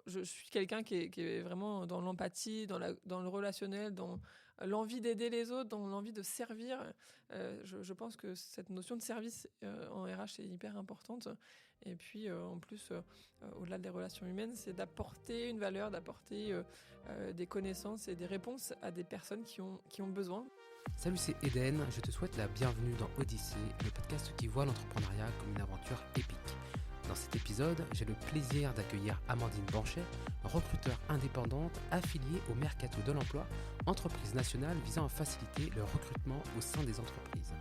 je suis quelqu'un qui est vraiment dans l'empathie, dans le relationnel, dans l'envie d'aider les autres, dans l'envie de servir. Je pense que cette notion de service en RH est hyper importante. Et puis, en plus, au-delà des relations humaines, c'est d'apporter une valeur, d'apporter des connaissances et des réponses à des personnes qui ont besoin. Salut, c'est Eden, je te souhaite la bienvenue dans Odyssée, le podcast qui voit l'entrepreneuriat comme une aventure épique. Dans cet épisode, j'ai le plaisir d'accueillir Amandine Banchet, recruteur indépendante affiliée au Mercato de l'Emploi, entreprise nationale visant à faciliter le recrutement au sein des entreprises.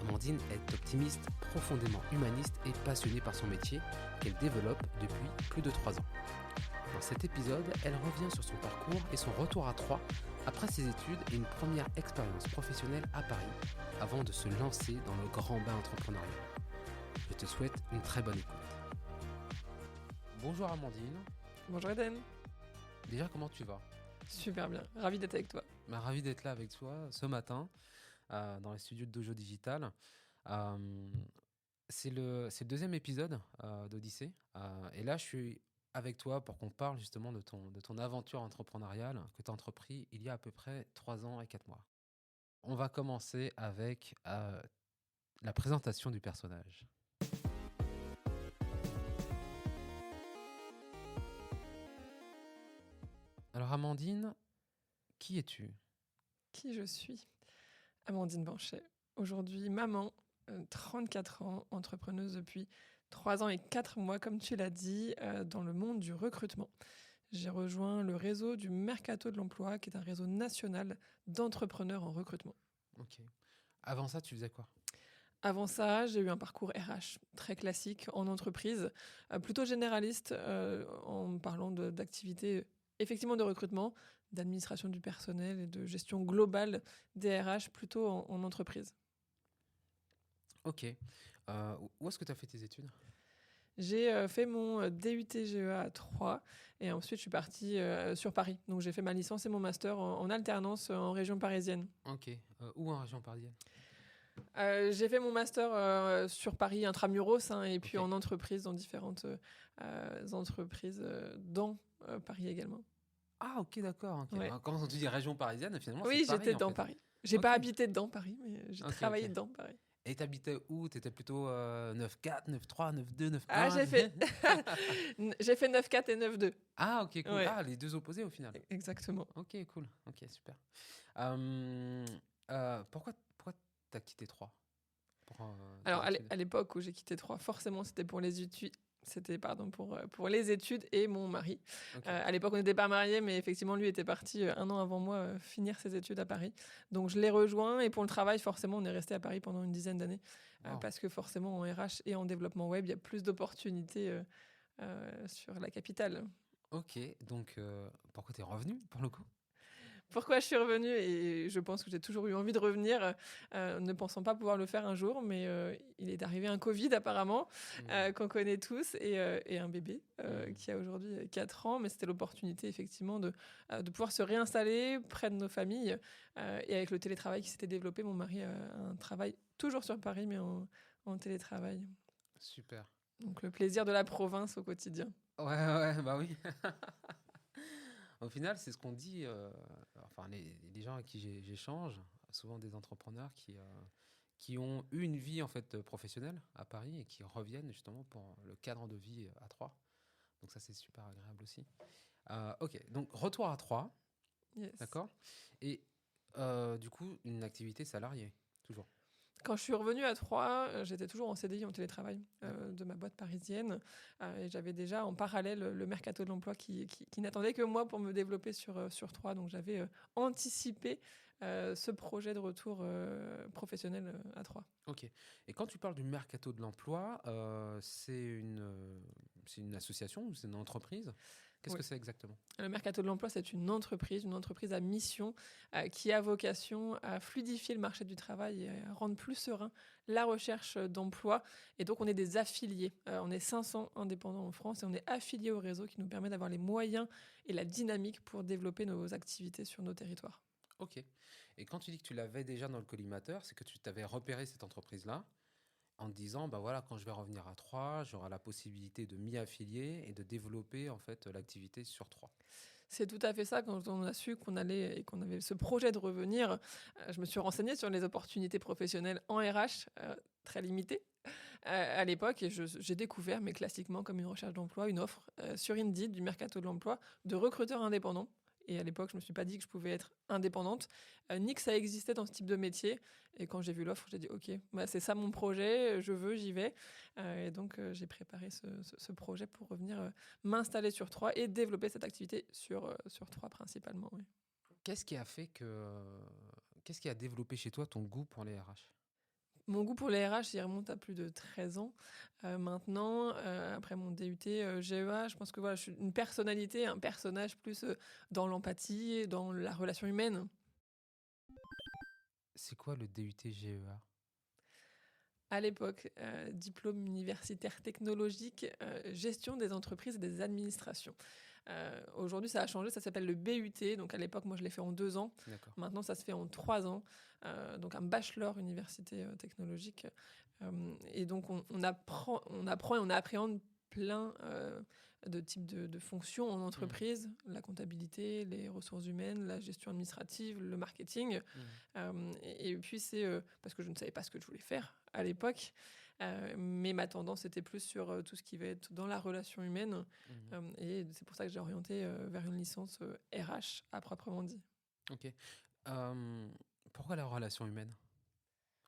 Amandine est optimiste, profondément humaniste et passionnée par son métier qu'elle développe depuis plus de 3 ans. Dans cet épisode, elle revient sur son parcours et son retour à Troyes après ses études et une première expérience professionnelle à Paris avant de se lancer dans le grand bain entrepreneurial. Je te souhaite une très bonne écoute. Bonjour Amandine. Bonjour Eden. Déjà, comment tu vas ? Super bien, ravi d'être avec toi. Ravi d'être là avec toi ce matin dans les studios de Dojo Digital. C'est le deuxième épisode d'Odyssée. Et là, je suis avec toi pour qu'on parle justement de ton aventure entrepreneuriale que tu as entrepris il y a à peu près 3 ans et 4 mois. On va commencer avec la présentation du personnage. Alors Amandine, qui es-tu ? Qui je suis ? Amandine Banchet. Aujourd'hui, maman, 34 ans, entrepreneuse depuis 3 ans et 4 mois, comme tu l'as dit, dans le monde du recrutement. J'ai rejoint le réseau du Mercato de l'Emploi, qui est un réseau national d'entrepreneurs en recrutement. Ok. Avant ça, tu faisais quoi ? Avant ça, j'ai eu un parcours RH très classique en entreprise, plutôt généraliste en parlant d'activités effectivement de recrutement, d'administration du personnel et de gestion globale des RH plutôt en entreprise. Ok. Où est-ce que tu as fait tes études ? J'ai fait mon DUT-GEA à Troyes et ensuite je suis partie sur Paris. Donc j'ai fait ma licence et mon master en alternance en région parisienne. Ok. Où en région parisienne ? J'ai fait mon master sur Paris intramuros et puis Ok. en entreprise, dans différentes entreprises dans Paris également. Ah ok, d'accord. Ok. Ouais. Quand tu dis région parisienne, finalement, Oui, c'est Paris j'étais en dans fait. Paris. J'ai pas Ok. habité dedans Paris, mais j'ai Ok, travaillé ok. dedans Paris. Et t'habitais où ? T'étais plutôt 9-4, 9-3, 9-2, Ah, 9-1 j'ai fait 9-4 et 9-2. Ah, ok, cool. Ouais, Ah, les deux opposés au final. exactement. Ok, cool. Ok, super. Pourquoi t'as quitté Troyes pour Alors, tes études ? à l'époque où j'ai quitté Troyes, forcément, c'était pour les études. C'était pour les études et mon mari. Ok. À l'époque, on n'était pas mariés, mais effectivement, lui était parti 1 an avant moi finir ses études à Paris. Donc, je l'ai rejoint et pour le travail, forcément, on est resté à Paris pendant une dizaine d'années Wow. parce que forcément, en RH et en développement web, il y a plus d'opportunités sur la capitale. Ok, donc pourquoi t'es revenu pour le coup ? Pourquoi je suis revenue et je pense que j'ai toujours eu envie de revenir, ne pensant pas pouvoir le faire un jour, mais il est arrivé un Covid apparemment, qu'on connaît tous, et un bébé qui a aujourd'hui 4 ans, mais c'était l'opportunité effectivement de pouvoir se réinstaller près de nos familles, et avec le télétravail qui s'était développé, mon mari a un travail toujours sur Paris, mais en télétravail. Super. Donc le plaisir de la province au quotidien. Ouais, bah oui. Au final, c'est ce qu'on dit, enfin les gens avec qui j'échange, souvent des entrepreneurs qui ont eu une vie en fait professionnelle à Paris et qui reviennent justement pour le cadre de vie à Troyes. Donc ça, c'est super agréable aussi. Ok, donc retour à Troyes, Yes. d'accord. Et du coup, une activité salariée, toujours. Quand je suis revenue à Troyes, j'étais toujours en CDI, en télétravail, de ma boîte parisienne. Et j'avais déjà en parallèle le Mercato de l'Emploi qui n'attendait que moi pour me développer sur Troyes. Donc j'avais anticipé ce projet de retour professionnel à Troyes. Ok. Et quand tu parles du Mercato de l'Emploi, c'est une association ou c'est une entreprise ? Qu'est-ce Oui. que c'est exactement ? Le Mercato de l'Emploi, c'est une entreprise à mission qui a vocation à fluidifier le marché du travail et à rendre plus serein la recherche d'emploi. Et donc, on est des affiliés. On est 500 indépendants en France et on est affiliés au réseau qui nous permet d'avoir les moyens et la dynamique pour développer nos activités sur nos territoires. Ok. Et quand tu dis que tu l'avais déjà dans le collimateur, c'est que tu t'avais repéré cette entreprise-là en te disant, bah voilà, quand je vais revenir à Troyes, j'aurai la possibilité de m'y affilier et de développer en fait l'activité sur Troyes. C'est tout à fait ça. Quand on a su qu'on allait et qu'on avait ce projet de revenir, je me suis renseignée sur les opportunités professionnelles en RH, très limitées, à l'époque et j'ai découvert, mais classiquement comme une recherche d'emploi, une offre, sur Indeed du mercato de l'emploi de recruteurs indépendants et à l'époque, je me suis pas dit que je pouvais être indépendante, ni que ça existait dans ce type de métier et quand j'ai vu l'offre, j'ai dit: «OK, bah, c'est ça mon projet, je veux, j'y vais», et donc j'ai préparé ce projet pour revenir, m'installer sur Troyes et développer cette activité sur Troyes principalement, oui. Qu'est-ce qui a fait qu'est-ce qui a développé chez toi ton goût pour les RH? Mon goût pour les RH, il remonte à plus de 13 ans, maintenant, après mon DUT, GEA, je pense que voilà, je suis une personnalité, un personnage plus, dans l'empathie et dans la relation humaine. C'est quoi le DUT GEA? À l'époque, diplôme universitaire technologique, gestion des entreprises et des administrations. Aujourd'hui, ça a changé, ça s'appelle le BUT. Donc à l'époque, moi, je l'ai fait en 2 ans. D'accord. Maintenant, ça se fait en 3 ans. Donc un bachelor université, technologique. Et donc on apprend et on appréhende plein, de types de fonctions en Mmh. entreprise. La comptabilité, les ressources humaines, la gestion administrative, le marketing. Mmh. Et puis c'est, parce que je ne savais pas ce que je voulais faire à l'époque, mais ma tendance était plus sur, tout ce qui va être dans la relation humaine, Mmh. et c'est pour ça que j'ai orienté, vers une licence, RH à proprement dit. OK. Hem, Pourquoi la relation humaine?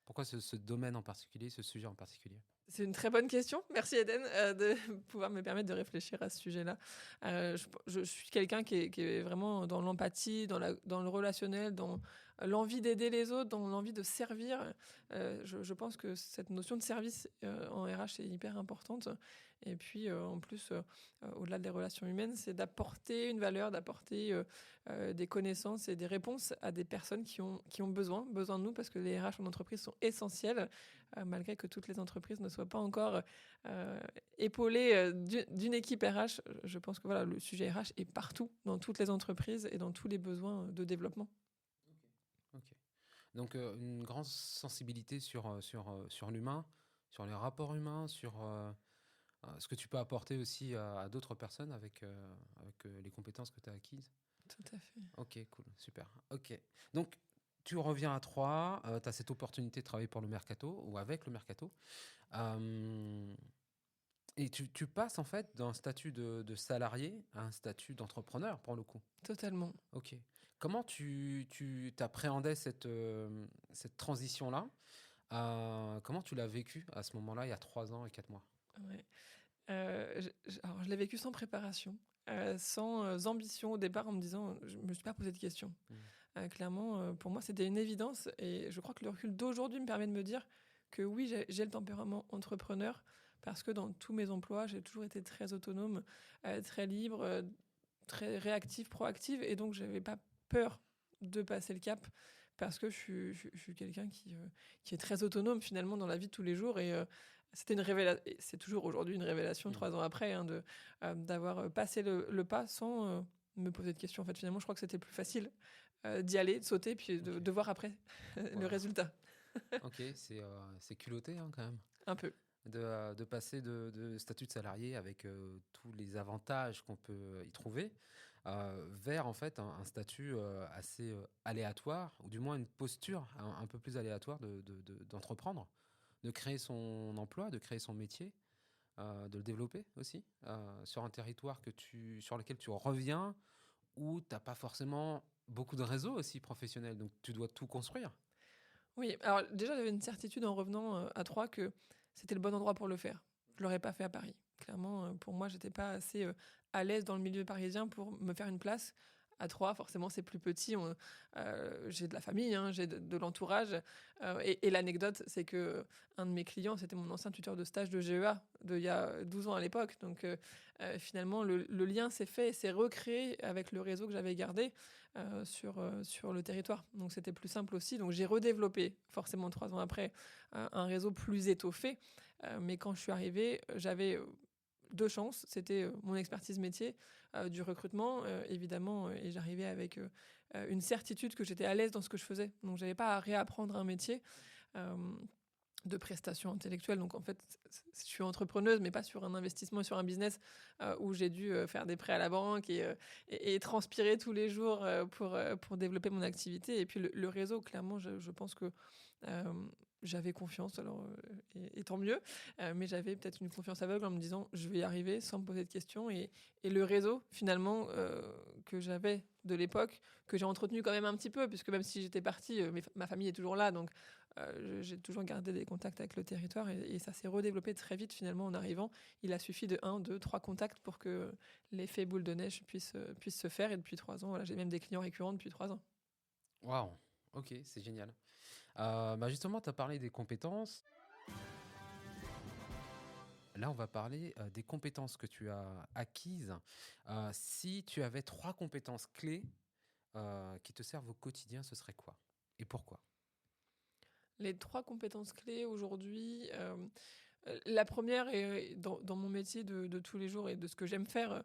Pourquoi ce domaine en particulier, ce sujet en particulier? C'est une très bonne question. Merci Eden, de pouvoir me permettre de réfléchir à ce sujet-là. Je suis quelqu'un qui est vraiment dans l'empathie, dans le relationnel, dans l'envie d'aider les autres, dans l'envie de servir. Je pense que cette notion de service, en RH est hyper importante et puis, en plus, au-delà des relations humaines, c'est d'apporter une valeur, d'apporter, des connaissances et des réponses à des personnes qui ont besoin de nous parce que les RH en entreprise sont essentiels, malgré que toutes les entreprises ne soient pas encore, épaulées, d'une équipe RH. Je pense que voilà, le sujet RH est partout, dans toutes les entreprises et dans tous les besoins de développement. OK. Donc, une grande sensibilité sur l'humain, sur les rapports humains, ce que tu peux apporter aussi à d'autres personnes avec les compétences que tu as acquises. Tout à fait. OK, cool, super. OK. Donc tu reviens à Troyes, tu as cette opportunité de travailler pour le mercato ou avec le mercato. Hem Et tu passes en fait d'un statut de salarié à un statut d'entrepreneur pour le coup? Totalement. OK. Comment tu appréhendais cette transition-là? Comment tu l'as vécu à ce moment-là, il y a 3 ans et 4 mois? Ouais. Alors je l'ai vécu sans préparation, sans, ambition au départ en me disant, je me suis pas posé de questions. Mmh. Clairement, pour moi, c'était une évidence et je crois que le recul d'aujourd'hui me permet de me dire que oui, j'ai le tempérament entrepreneur parce que dans tous mes emplois, j'ai toujours été très autonome, très libre, très réactive, proactive et donc j'avais pas peur de passer le cap parce que je suis quelqu'un qui est très autonome finalement dans la vie de tous les jours et c'était une révélation et c'est toujours aujourd'hui une révélation Mmh. 3 ans après, hein, d'avoir, passé le pas sans, me poser de questions. En fait, finalement, je crois que c'était plus facile, d'y aller, de sauter puis de OK. de voir après le Waouh. résultat. OK, c'est culotté, hein, quand même, Un peu. de passer de statut de salarié avec, tous les avantages qu'on peut y trouver, vers en fait un statut, assez, aléatoire ou du moins une posture un peu plus aléatoire d'entreprendre, de créer son emploi, de créer son métier, de le développer aussi, sur un territoire sur lequel tu reviens, où tu as pas forcément beaucoup de réseaux aussi professionnels, donc tu dois tout construire. Oui, alors déjà, j'avais une certitude en revenant, à Troyes que c'était le bon endroit pour le faire. Je l'aurais pas fait à Paris. Clairement, pour moi, j'étais pas assez, à l'aise dans le milieu parisien pour me faire une place. À Troyes, forcément, c'est plus petit, j'ai de la famille, hein, j'ai de l'entourage, et l'anecdote, c'est que un de mes clients, c'était mon ancien tuteur de stage de GEA, il y a 12 ans à l'époque. Donc finalement, le lien s'est fait et s'est recréé avec le réseau que j'avais gardé, sur le territoire. Donc c'était plus simple aussi. Donc j'ai redéveloppé, forcément 3 ans après, un réseau plus étoffé. Mais quand je suis arrivée, j'avais, 2 chances. C'était, mon expertise métier, du recrutement, évidemment, et j'arrivais avec, une certitude que j'étais à l'aise dans ce que je faisais. Donc j'avais pas à réapprendre un métier. Hem de prestations intellectuelles. Donc, en fait, je suis entrepreneuse, mais pas sur un investissement et sur un business où j'ai dû faire des prêts à la banque et transpirer tous les jours pour développer mon activité. Et puis, le réseau, clairement, je pense que euh, j'avais confiance, alors, et tant mieux, mais j'avais peut-être une confiance aveugle en me disant je vais y arriver sans me poser de questions. Et le réseau, finalement, que j'avais de l'époque, que j'ai entretenu quand même un petit peu, puisque même si j'étais partie, ma famille est toujours là, donc j'ai toujours gardé des contacts avec le territoire et ça s'est redéveloppé très vite finalement en arrivant. Il a suffi de 1, 2, 3 contacts pour que l'effet boule de neige puisse se faire. Et depuis 3 ans, voilà, j'ai même des clients récurrents depuis 3 ans. Waouh, ok, c'est génial. Justement, tu as parlé des compétences. Là, on va parler des compétences que tu as acquises. Si tu avais 3 compétences clés qui te servent au quotidien, ce serait quoi et pourquoi? Les 3 compétences clés aujourd'hui, la première est dans mon métier de tous les jours et de ce que j'aime faire,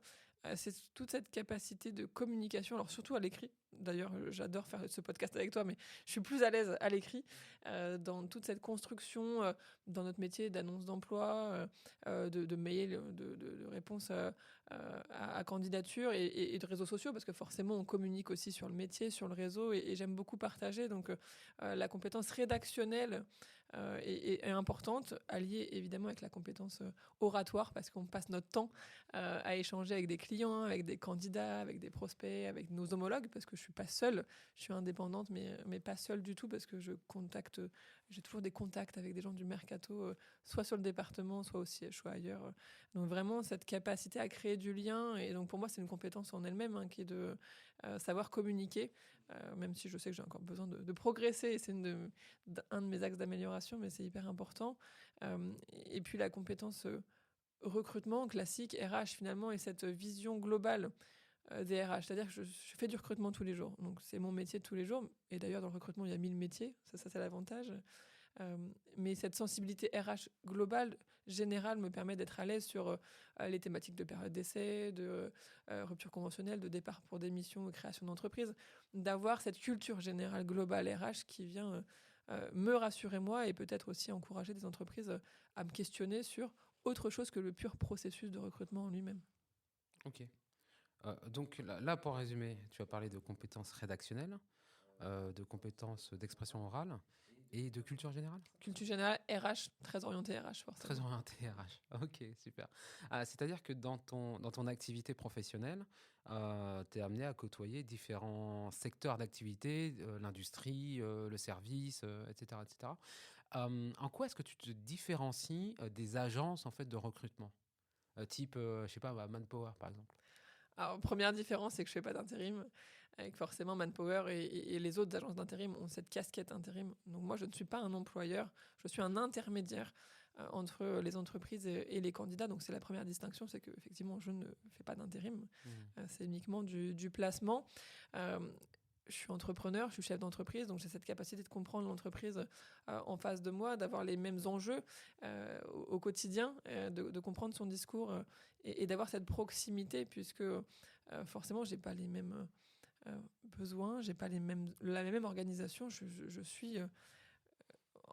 c'est toute cette capacité de communication, alors surtout à l'écrit. D'ailleurs, j'adore faire ce podcast avec toi, mais je suis plus à l'aise à l'écrit, dans toute cette construction, dans notre métier d'annonce d'emploi, de mail, de réponse, à candidature et de réseaux sociaux, parce que forcément, on communique aussi sur le métier, sur le réseau et j'aime beaucoup partager. Donc, la compétence rédactionnelle, est importante, alliée évidemment avec la compétence oratoire, parce qu'on passe notre temps à échanger avec des clients, avec des candidats, avec des prospects, avec nos homologues, parce que je suis pas seule, je suis indépendante, mais pas seule du tout, parce que j'ai toujours des contacts avec des gens du mercato, soit sur le département, soit au siège, soit ailleurs. Donc vraiment cette capacité à créer du lien, et donc pour moi c'est une compétence en elle-même, hein, qui est de savoir communiquer, même si je sais que j'ai encore besoin de progresser, et c'est un de mes axes d'amélioration, mais c'est hyper important. Et puis la compétence recrutement classique, RH finalement, et cette vision globale des RH. C'est-à-dire que je fais du recrutement tous les jours. Donc c'est mon métier de tous les jours. Et d'ailleurs, dans le recrutement, il y a 1000 métiers. Ça c'est l'avantage. Euh, mais cette sensibilité RH globale, générale, me permet d'être à l'aise sur les thématiques de période d'essai, de rupture conventionnelle, de départ pour démission, création d'entreprise, d'avoir cette culture générale globale RH qui vient me rassurer moi, et peut-être aussi encourager des entreprises à me questionner sur autre chose que le pur processus de recrutement en lui-même. Ok. Donc là, pour résumer, tu as parlé de compétences rédactionnelles, de compétences d'expression orale et de culture générale? Culture générale, RH, très orienté RH Très forcément. orienté RH. Ok, super. C'est-à-dire que dans ton activité professionnelle, tu es amené à côtoyer différents secteurs d'activité, l'industrie, le service, etc., etc. En quoi est-ce que tu te différencies des agences en fait de recrutement, type, je sais pas, Manpower par exemple? Alors, première différence, c'est que je fais pas d'intérim, avec forcément Manpower et les autres agences d'intérim ont cette casquette intérim. Donc moi, je ne suis pas un employeur, je suis un intermédiaire entre les entreprises et les candidats. Donc c'est la première distinction, c'est que effectivement, je ne fais pas d'intérim, Hmm. c'est uniquement du placement. Euh, je suis entrepreneur, je suis chef d'entreprise, donc j'ai cette capacité de comprendre l'entreprise en face de moi, d'avoir les mêmes enjeux au quotidien, de comprendre son discours et d'avoir cette proximité, puisque forcément, j'ai pas les mêmes besoins, j'ai pas la même organisation. Je suis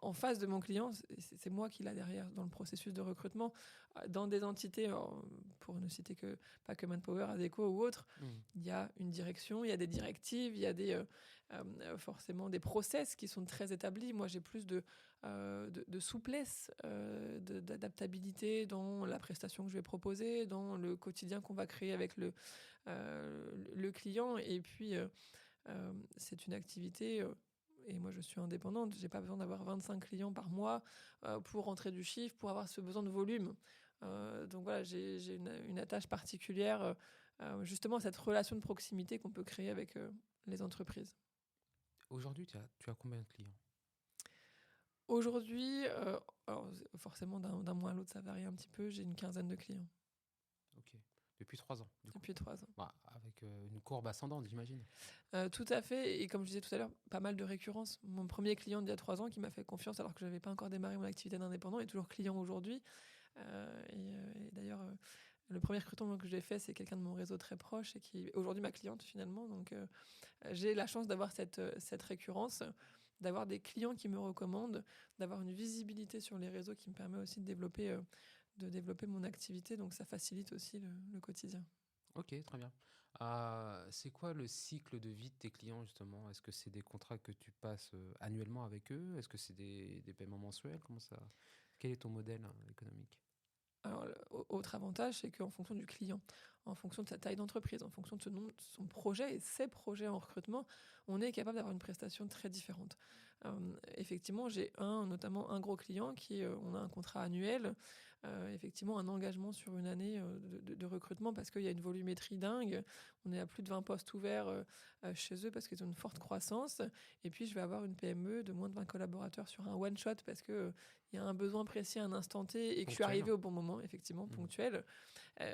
en face de mon client, c'est moi qui l'a derrière dans le processus de recrutement. Dans des entités, pour ne citer que pas que Manpower, Adecco ou autre, Hmm. il y a une direction, il y a des directives, il y a forcément des process qui sont très établis. Moi, j'ai plus de souplesse, d'adaptabilité dans la prestation que je vais proposer, dans le quotidien qu'on va créer avec le client. Et puis, c'est une activité. Et moi, je suis indépendante. J'ai pas besoin d'avoir 25 clients par mois pour rentrer du chiffre, pour avoir ce besoin de volume. Donc voilà, j'ai une attache particulière, justement, à cette relation de proximité qu'on peut créer avec les entreprises. Aujourd'hui, tu as combien de clients? Aujourd'hui, alors, forcément, d'un mois à l'autre, ça varie un petit peu. J'ai une quinzaine de clients Ok. Depuis 3 ans, du coup. depuis 3 ans. Avec une courbe ascendante, j'imagine. Tout à fait. Et comme je disais tout à l'heure, pas mal de récurrence. Mon premier client d'il y a 3 ans qui m'a fait confiance alors que je n'avais pas encore démarré mon activité d'indépendant est toujours client aujourd'hui. Et d'ailleurs, le premier recrutement que j'ai fait, c'est quelqu'un de mon réseau très proche et qui est aujourd'hui ma cliente finalement. Donc j'ai la chance d'avoir cette récurrence. d'avoir des clients qui me recommandent, d'avoir une visibilité sur les réseaux qui me permet aussi de développer mon activité. Donc ça facilite aussi le quotidien. Ok, très bien. C'est quoi le cycle de vie de tes clients justement? Est-ce que c'est des contrats que tu passes annuellement avec eux? Est-ce que c'est des paiements mensuels? Comment ça? Quel est ton modèle économique? Alors, autre avantage, c'est qu'en fonction du client, en fonction de sa taille d'entreprise, en fonction de son projet et ses projets en recrutement, on est capable d'avoir une prestation très différente. Effectivement, j'ai notamment un gros client on a un contrat annuel, effectivement un engagement sur une année de recrutement parce qu'il y a une volumétrie dingue. On est à plus de 20 postes ouverts chez eux parce qu'ils ont une forte croissance. Et puis, je vais avoir une PME de moins de 20 collaborateurs sur un one-shot parce que il y a un besoin précis à un instant T et que je suis Ponctuel. arrivée au bon moment, effectivement, Mhm. ponctuel.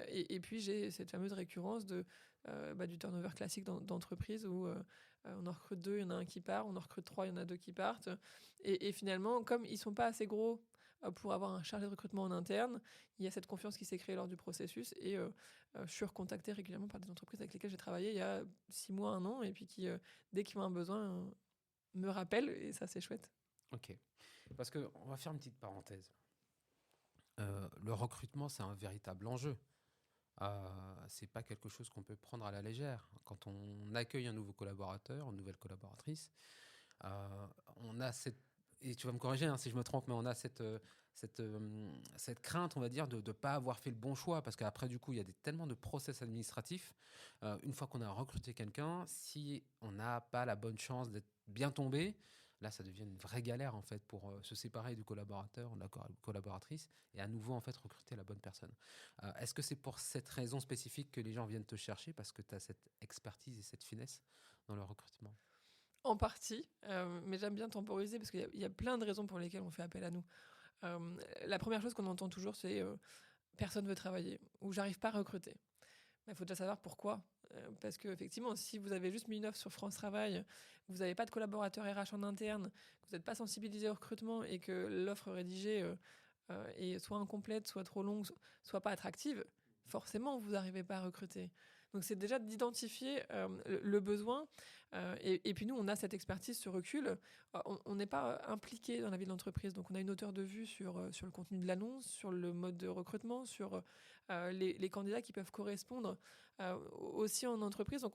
Et puis, j'ai cette fameuse récurrence du turnover classique d'entreprise où on en recrute 2, il y en a un qui part, on en recrute 3, il y en a 2 qui partent. Et finalement, comme ils ne sont pas assez gros pour avoir un chargé de recrutement en interne, il y a cette confiance qui s'est créée lors du processus et je suis recontactée régulièrement par des entreprises avec lesquelles j'ai travaillé il y a 6 mois, 1 an et puis qui, dès qu'ils ont un besoin, me rappellent et ça, c'est chouette. Ok. Parce que on va faire une petite parenthèse. Le recrutement, c'est un véritable enjeu. C'est pas quelque chose qu'on peut prendre à la légère. Quand on accueille un nouveau collaborateur, une nouvelle collaboratrice, on a cette, et tu vas me corriger si je me trompe, mais on a cette crainte, on va dire, de ne pas avoir fait le bon choix, parce qu'après, du coup, il y a tellement de process administratifs. Une fois qu'on a recruté quelqu'un, si on n'a pas la bonne chance d'être bien tombé, là, ça devient une vraie galère, en fait, pour se séparer du collaborateur, de la collaboratrice, et à nouveau, en fait, recruter la bonne personne. Est-ce que c'est pour cette raison spécifique que les gens viennent te chercher, parce que tu as cette expertise et cette finesse dans le recrutement? En partie, mais j'aime bien temporiser parce qu'il y a plein de raisons pour lesquelles on fait appel à nous. La première chose qu'on entend toujours, c'est personne ne veut travailler ou j'arrive pas à recruter. Il faut déjà savoir pourquoi. Parce qu'effectivement, si vous avez juste mis une offre sur France Travail, vous n'avez pas de collaborateur RH en interne, que vous n'êtes pas sensibilisé au recrutement et que l'offre rédigée est soit incomplète, soit trop longue, soit pas attractive, forcément, vous n'arrivez pas à recruter. Donc, c'est déjà d'identifier le besoin. Et puis, nous, on a cette expertise, ce recul. On n'est pas impliqué dans la vie de l'entreprise. Donc, on a une hauteur de vue sur le contenu de l'annonce, sur le mode de recrutement, sur les candidats qui peuvent correspondre aussi en entreprise. Donc,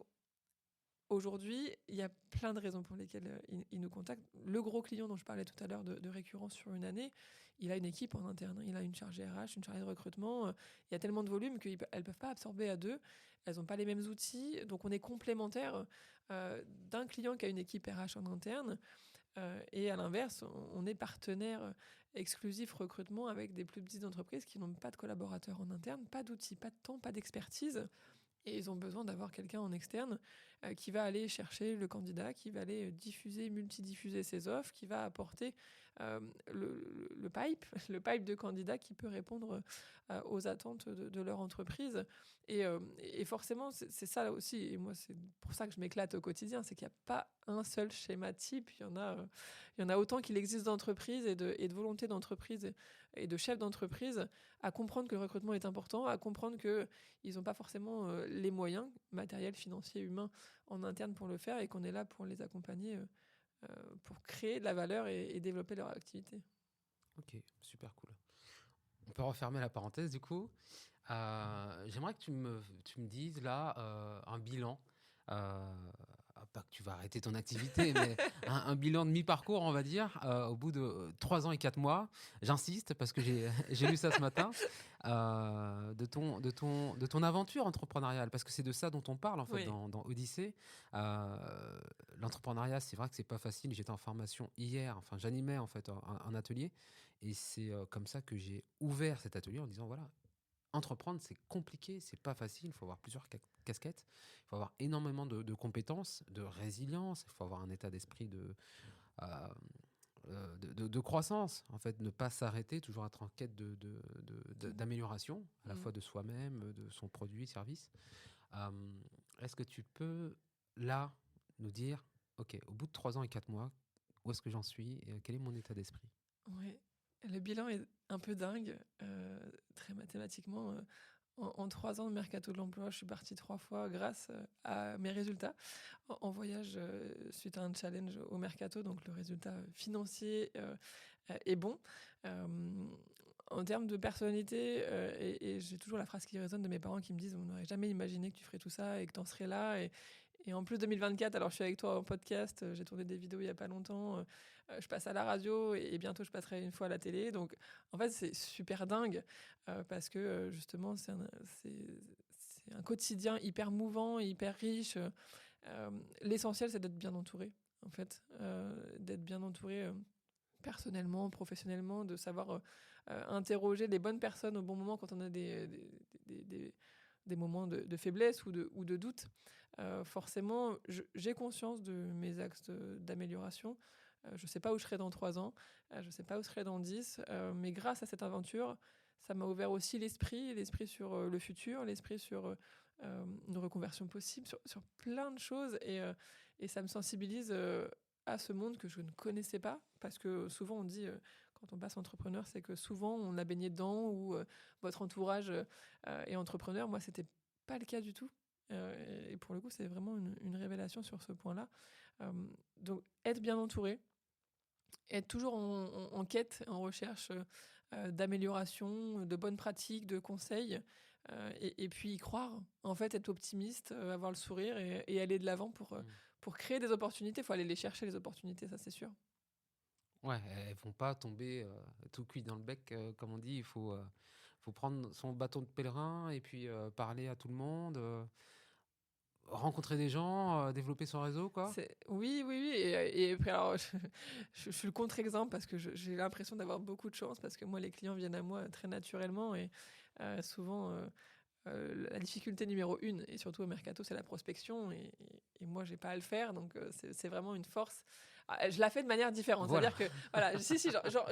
aujourd'hui, il y a plein de raisons pour lesquelles ils nous contactent. Le gros client dont je parlais tout à l'heure de récurrence sur une année, il a une équipe en interne. Il a une chargée RH, une chargée de recrutement. Il y a tellement de volume qu'elles ne peuvent pas absorber à deux. Elles n'ont pas les mêmes outils. Donc, on est complémentaires d'un client qui a une équipe RH en interne. Et à l'inverse, on est partenaire exclusif recrutement avec des plus petites entreprises qui n'ont pas de collaborateurs en interne, pas d'outils, pas de temps, pas d'expertise. Et ils ont besoin d'avoir quelqu'un en externe qui va aller chercher le candidat, qui va aller diffuser, multidiffuser ses offres, qui va apporter le pipe, le pipe de candidats qui peut répondre aux attentes de leur entreprise. Et forcément, c'est ça aussi. Et moi, c'est pour ça que je m'éclate au quotidien, c'est qu'il n'y a pas un seul schéma type. Il y en a autant qu'il existe d'entreprises et de volonté d'entreprise et de chefs d'entreprise à comprendre que le recrutement est important, à comprendre qu'ils n'ont pas forcément les moyens matériels, financiers, humains en interne pour le faire et qu'on est là pour les accompagner, pour créer de la valeur et développer leur activité. Ok, super cool. On peut refermer la parenthèse du coup. J'aimerais que tu me dises là un bilan. Pas que tu vas arrêter ton activité, mais un bilan de mi-parcours, on va dire, au bout de 3 ans et 4 mois. J'insiste parce que j'ai lu ça ce matin, de ton aventure entrepreneuriale, parce que c'est de ça dont on parle en fait Oui. dans Odyssée. L'entrepreneuriat, c'est vrai que c'est pas facile. J'étais en formation hier, enfin j'animais en fait un atelier, et c'est comme ça que j'ai ouvert cet atelier en disant voilà. Entreprendre, c'est compliqué, c'est pas facile. Il faut avoir plusieurs casquettes. Il faut avoir énormément de compétences, de résilience. Il faut avoir un état d'esprit euh, de croissance. En fait, ne pas s'arrêter, toujours être en quête d'amélioration, à la fois de soi-même, de son produit, service. Est-ce que tu peux, là, nous dire, OK, au bout de 3 ans et 4 mois, où est-ce que j'en suis et quel est mon état d'esprit? Ouais. Le bilan est un peu dingue, très mathématiquement. En 3 ans de mercato de l'emploi, je suis partie 3 fois grâce à mes résultats en voyage suite à un challenge au mercato. Donc le résultat financier est bon. Euh, En termes de personnalité, et j'ai toujours la phrase qui résonne de mes parents qui me disent: on n'aurait jamais imaginé que tu ferais tout ça et que tu en serais là. Et en plus 2024, alors je suis avec toi en podcast, j'ai tourné des vidéos il n'y a pas longtemps, je passe à la radio et bientôt je passerai une fois à la télé. Donc en fait, c'est super dingue parce que justement, c'est un quotidien hyper mouvant, hyper riche. L'essentiel, c'est d'être bien entouré, en fait, d'être bien entouré personnellement, professionnellement, de savoir interroger les bonnes personnes au bon moment quand on a des moments de faiblesse ou de doute. Forcément, j'ai conscience de mes axes d'amélioration. Je ne sais pas où je serai dans 3 ans, je ne sais pas où je serai dans 10, mais grâce à cette aventure, ça m'a ouvert aussi l'esprit sur le futur, l'esprit sur une reconversion possible, sur plein de choses. Et ça me sensibilise à ce monde que je ne connaissais pas, parce que souvent on dit, quand on passe entrepreneur, c'est que souvent on a baigné dedans ou votre entourage est entrepreneur. Moi, c'était pas le cas du tout. Et pour le coup, c'est vraiment une révélation sur ce point-là. Euh, donc, être bien entouré, être toujours en quête, en recherche d'amélioration, de bonnes pratiques, de conseils, et puis y croire, en fait, être optimiste, avoir le sourire et aller de l'avant pour créer des opportunités. Il faut aller les chercher, les opportunités, ça c'est sûr. Ouais, elles vont pas tomber tout cuit dans le bec, comme on dit. Faut prendre son bâton de pèlerin et puis parler à tout le monde, rencontrer des gens, développer son réseau, quoi. Oui, oui, oui. Et puis alors, je suis le contre-exemple parce que j'ai l'impression d'avoir beaucoup de chance parce que moi, les clients viennent à moi très naturellement et souvent, la difficulté numéro 1, et surtout au mercato, c'est la prospection. Et moi, j'ai pas à le faire, donc c'est vraiment une force. Ah, je la fais de manière différente. Voilà. C'est-à-dire que, voilà, si,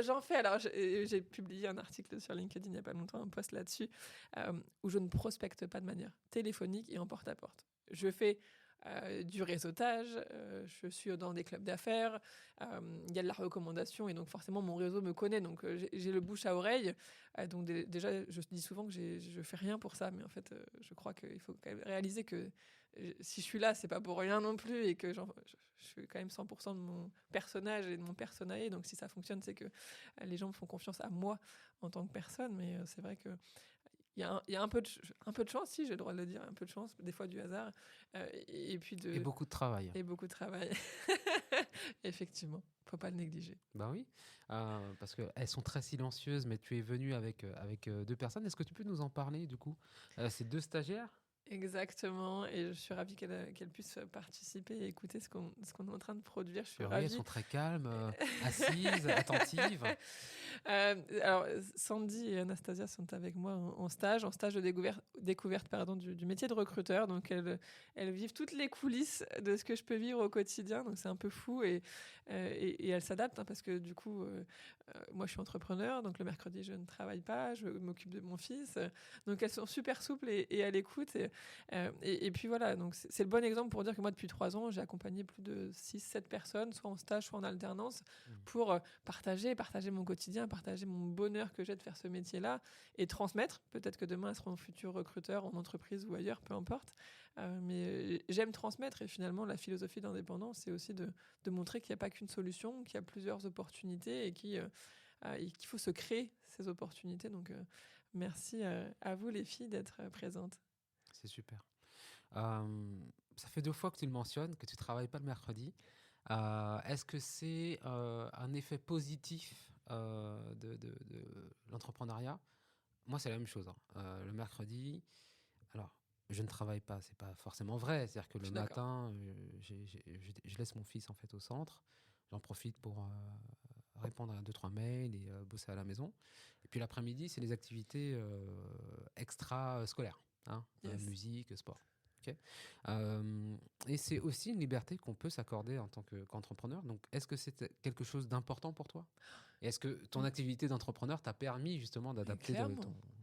j'en fais. Alors, j'ai publié un article sur LinkedIn il n'y a pas longtemps, un post là-dessus, où je ne prospecte pas de manière téléphonique et en porte-à-porte. Je fais du réseautage, je suis dans des clubs d'affaires, il y a de la recommandation et donc forcément mon réseau me connaît, donc j'ai le bouche à oreille. Donc déjà, je dis souvent que je fais rien pour ça, mais en fait, je crois qu'il faut quand même réaliser que si je suis là, c'est pas pour rien non plus et que je suis quand même 100% de mon personnage et de mon personae. Donc si ça fonctionne, c'est que les gens me font confiance à moi en tant que personne, mais c'est vrai que il y a un peu de chance, si j'ai le droit de le dire, un peu de chance, des fois du hasard, et puis Et beaucoup de travail. et beaucoup de travail. Effectivement, faut pas le négliger. Ben oui, parce qu'elles sont très silencieuses, mais tu es venu avec 2 personnes. Est-ce que tu peux nous en parler, du coup? C'est 2 stagiaires? Exactement, et je suis ravie qu'elle puisse participer et écouter ce qu'on est en train de produire. Je suis Oui, elles ravie. sont très calmes, assises, attentives. Alors, Sandy et Anastasia sont avec moi en stage de découverte pardon, du métier de recruteur. Donc, elles vivent toutes les coulisses de ce que je peux vivre au quotidien. Donc, c'est un peu fou et elles s'adaptent hein, parce que du coup, moi, je suis entrepreneur. Donc, le mercredi, je ne travaille pas. Je m'occupe de mon fils. Donc, elles sont super souples et à l'écoute. Et puis voilà, donc c'est le bon exemple pour dire que moi, depuis 3 ans, j'ai accompagné plus de 6-7 personnes, soit en stage, soit en alternance, pour partager mon quotidien, partager mon bonheur que j'ai de faire ce métier-là et transmettre. Peut-être que demain, elles seront futurs recruteurs en entreprise ou ailleurs, peu importe. Mais j'aime transmettre et finalement, la philosophie d'indépendance, c'est aussi de montrer qu'il n'y a pas qu'une solution, qu'il y a plusieurs opportunités et qu'il faut se créer ces opportunités. Donc, merci à vous, les filles, d'être présentes. C'est super. Ça fait 2 fois que tu le mentionnes, que tu travailles pas le mercredi. Est-ce que c'est un effet positif de l'entrepreneuriat? Moi, c'est la même chose, hein. Le mercredi, alors, je ne travaille pas, c'est pas forcément vrai. C'est-à-dire que Je le suis d'accord. matin, je laisse mon fils en fait au centre. J'en profite pour répondre à 2-3 mails et bosser à la maison. Et puis l'après-midi, c'est les activités extra-scolaires, hein, Yes. musique, sport. Ok. Et c'est aussi une liberté qu'on peut s'accorder en tant qu'entrepreneur. Donc, est-ce que c'est quelque chose d'important pour toi? Et est-ce que ton activité d'entrepreneur t'a permis justement d'adapter Clairement.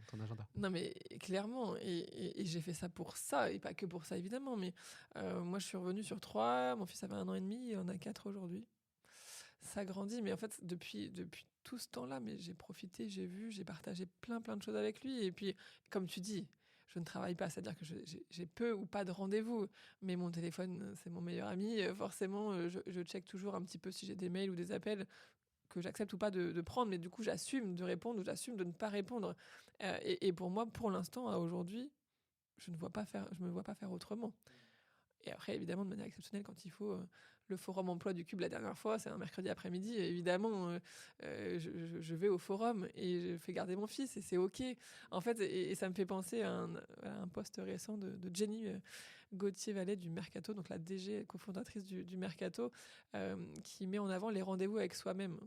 ton agenda? Non, mais clairement, et j'ai fait ça pour ça, et pas que pour ça, évidemment, mais moi, je suis revenue sur 3, mon fils avait 1 an et demi, il en a 4 aujourd'hui. Ça grandit, mais en fait, depuis tout ce temps-là, mais j'ai profité, j'ai vu, j'ai partagé plein de choses avec lui, et puis, comme tu dis, je ne travaille pas, c'est-à-dire que j'ai peu ou pas de rendez-vous, mais mon téléphone, c'est mon meilleur ami. Forcément, je check toujours un petit peu si j'ai des mails ou des appels que j'accepte ou pas de prendre, mais du coup, j'assume de répondre ou j'assume de ne pas répondre. Et pour moi, pour l'instant, à aujourd'hui, je me vois pas faire autrement. Et après, évidemment, de manière exceptionnelle, quand il faut, le forum emploi du Cube la dernière fois, c'est un mercredi après-midi, évidemment, je vais au forum et je fais garder mon fils et c'est OK. En fait, et ça me fait penser à un post récent de Jenny Gauthier-Vallet du Mercato, donc la DG, cofondatrice du Mercato, qui met en avant les rendez-vous avec soi-même.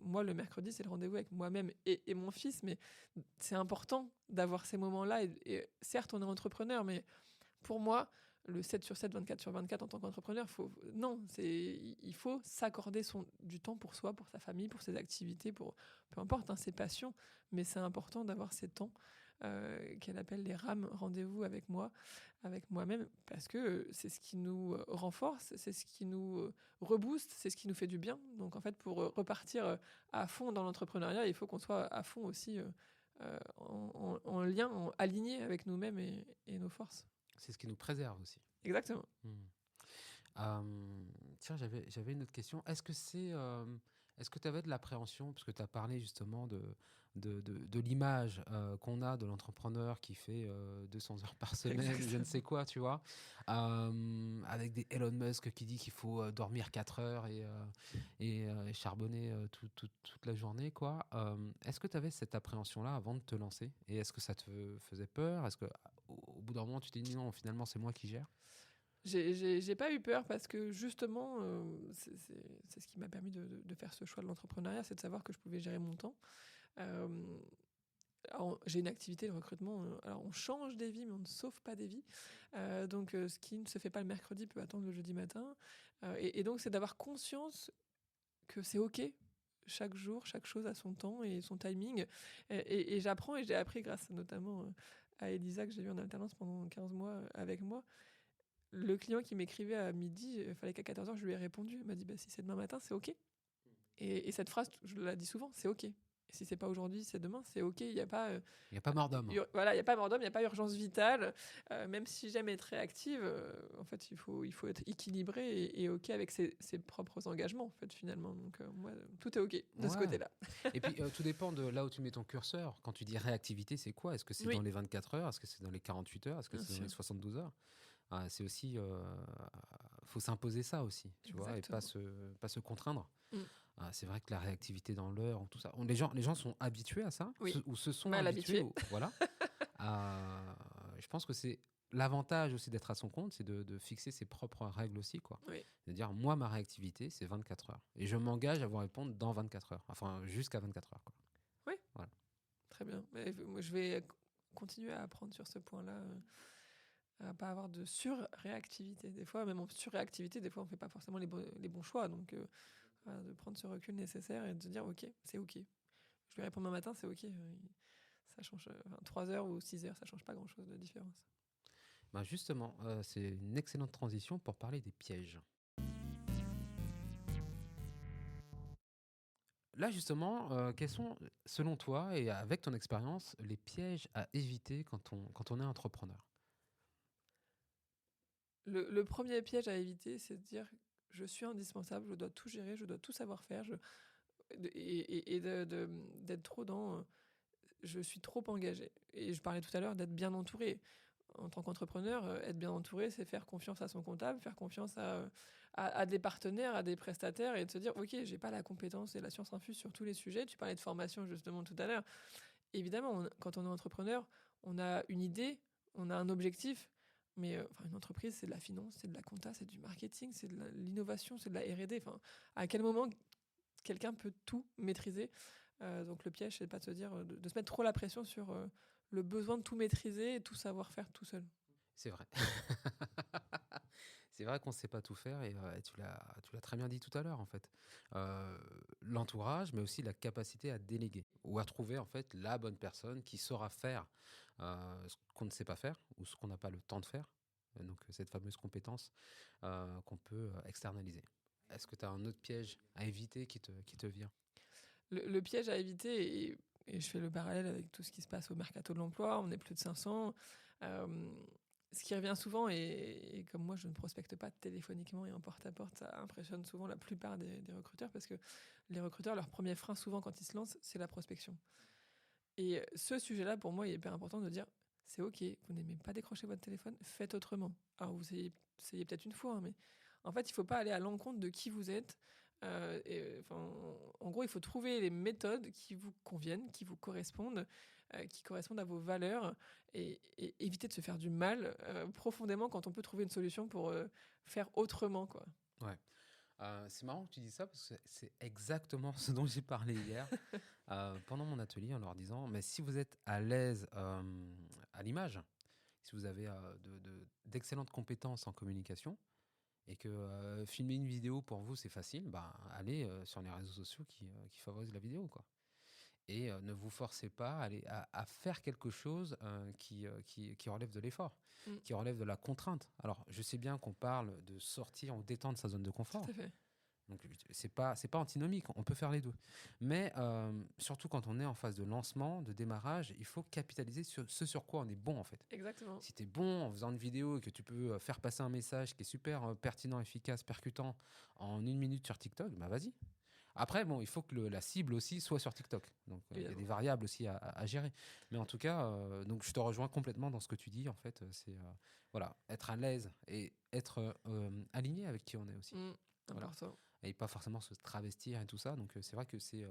Moi, le mercredi, c'est le rendez-vous avec moi-même et mon fils, mais c'est important d'avoir ces moments-là. Et certes, on est entrepreneur, mais pour moi, le 7 sur 7, 24 sur 24 en tant qu'entrepreneur, il faut s'accorder du temps pour soi, pour sa famille, pour ses activités, peu importe, hein, ses passions, mais c'est important d'avoir ces temps qu'elle appelle les rames, rendez-vous avec moi, avec moi-même, parce que c'est ce qui nous renforce, c'est ce qui nous rebooste, c'est ce qui nous fait du bien. Donc en fait, pour repartir à fond dans l'entrepreneuriat, il faut qu'on soit à fond aussi en lien, aligné avec nous-mêmes et nos forces. C'est ce qui nous préserve aussi. Exactement. Tiens, j'avais une autre question. Est-ce que tu avais de l'appréhension, parce que tu as parlé justement de l'image qu'on a de l'entrepreneur qui fait 200 heures par semaine, Exactement. je ne sais quoi, tu vois, avec des Elon Musk qui dit qu'il faut dormir 4 heures et charbonner toute la journée, quoi. Est-ce que tu avais cette appréhension-là avant de te lancer? Et est-ce que ça te faisait peur? Est-ce qu'au bout d'un moment, tu t'es dit non, finalement, c'est moi qui gère? J'ai pas eu peur parce que justement, c'est ce qui m'a permis de faire ce choix de l'entrepreneuriat, c'est de savoir que je pouvais gérer mon temps. J'ai une activité de recrutement. Alors, on change des vies, mais on ne sauve pas des vies. Donc, ce qui ne se fait pas le mercredi peut attendre le jeudi matin. Et donc, c'est d'avoir conscience que c'est OK. Chaque jour, chaque chose a son temps et son timing. Et j'apprends et j'ai appris grâce notamment à Elisa, que j'ai eu en alternance pendant 15 mois avec moi. Le client qui m'écrivait à midi, il fallait qu'à 14h, je lui ai répondu. Il m'a dit, si c'est demain matin, c'est OK. Et cette phrase, je la dis souvent, c'est OK. Et si c'est pas aujourd'hui, c'est demain, c'est OK. Il n'y a pas... Il n'y a pas mort d'homme. Voilà, il n'y a pas mort d'homme, il n'y a pas urgence vitale. Même si j'aime être réactive, en fait, il faut être équilibré et OK avec ses propres engagements, en fait, finalement. Donc, moi, tout est OK de ce côté-là. Et puis, tout dépend de là où tu mets ton curseur. Quand tu dis réactivité, c'est quoi? Est-ce que c'est dans les 24 heures? Est-ce que c'est dans les 48 heures? Est-ce que c'est dans les 72 heures? C'est aussi... faut s'imposer ça aussi, tu vois, et pas se contraindre. C'est vrai que la réactivité dans l'heure, tout ça. Les gens sont habitués à ça, ou se sont habitués. Voilà. Je pense que c'est l'avantage aussi d'être à son compte, c'est de fixer ses propres règles aussi, quoi. C'est-à-dire, moi, ma réactivité, c'est 24 heures. Et je m'engage à vous répondre dans 24 heures. Enfin, jusqu'à 24 heures, quoi. Oui. Voilà. Très bien. Mais moi, je vais continuer à apprendre sur ce point-là. À pas avoir de surréactivité. Des fois, même en surréactivité, des fois, on fait pas forcément les bons choix. Donc, de prendre ce recul nécessaire et de se dire, OK, c'est OK. Je lui réponds demain matin, c'est OK. Ça change 3 heures ou 6 heures, ça change pas grand-chose de différence. Justement, c'est une excellente transition pour parler des pièges. Là, justement, quels sont, selon toi, et avec ton expérience, les pièges à éviter quand on est entrepreneur? Le premier piège à éviter, c'est de dire je suis indispensable, je dois tout gérer, je dois tout savoir faire, d'être trop dans je suis trop engagé. Et je parlais tout à l'heure d'être bien entouré. En tant qu'entrepreneur, être bien entouré, c'est faire confiance à son comptable, faire confiance à des partenaires, à des prestataires et de se dire ok, j'ai pas la compétence et la science infuse sur tous les sujets. Tu parlais de formation justement tout à l'heure. Évidemment, quand on est entrepreneur, on a une idée, on a un objectif. Mais une entreprise, c'est de la finance, c'est de la compta, c'est du marketing, c'est de l'innovation, c'est de la R&D. À quel moment quelqu'un peut tout maîtriser? Donc le piège, c'est de pas de se dire, de se mettre trop la pression sur le besoin de tout maîtriser et tout savoir faire tout seul. C'est vrai. C'est vrai qu'on ne sait pas tout faire et tu l'as très bien dit tout à l'heure en fait. L'entourage, mais aussi la capacité à déléguer ou à trouver en fait la bonne personne qui saura faire ce qu'on ne sait pas faire ou ce qu'on n'a pas le temps de faire. Donc cette fameuse compétence qu'on peut externaliser. Est-ce que tu as un autre piège à éviter qui te vient? Le piège à éviter, et je fais le parallèle avec tout ce qui se passe au mercato de l'emploi, on est plus de 500. Ce qui revient souvent, et comme moi je ne prospecte pas téléphoniquement et en porte-à-porte, ça impressionne souvent la plupart des recruteurs, parce que les recruteurs, leur premier frein souvent quand ils se lancent, c'est la prospection. Et ce sujet-là, pour moi, il est hyper important de dire, c'est OK, vous n'aimez pas décrocher votre téléphone, faites autrement. Alors vous essayez peut-être une fois, hein, mais en fait, il ne faut pas aller à l'encontre de qui vous êtes. En gros, il faut trouver les méthodes qui vous conviennent, qui vous correspondent, qui correspondent à vos valeurs, et éviter de se faire du mal profondément quand on peut trouver une solution pour faire autrement, quoi. Ouais. C'est marrant que tu dis ça parce que c'est exactement ce dont j'ai parlé hier pendant mon atelier en leur disant, mais si vous êtes à l'aise à l'image, si vous avez d'excellentes compétences en communication et que filmer une vidéo pour vous c'est facile, bah, allez sur les réseaux sociaux qui favorisent la vidéo, quoi. Et ne vous forcez pas à faire quelque chose qui relève de l'effort, Mm. qui relève de la contrainte. Alors, je sais bien qu'on parle de sortir ou d'étendre sa zone de confort. Tout à fait. Donc, c'est pas antinomique, on peut faire les deux. Mais surtout quand on est en phase de lancement, de démarrage, il faut capitaliser sur ce sur quoi on est bon, en fait. Exactement. Si tu es bon en faisant une vidéo et que tu peux faire passer un message qui est super pertinent, efficace, percutant en 1 minute sur TikTok, bah vas-y. Après, bon, il faut que la cible aussi soit sur TikTok. Donc, il y a des variables aussi à gérer. Mais en tout cas, donc, je te rejoins complètement dans ce que tu dis. En fait, c'est voilà, être à l'aise et être aligné avec qui on est aussi. Voilà. Important. Et pas forcément se travestir et tout ça. Donc, c'est vrai que c'est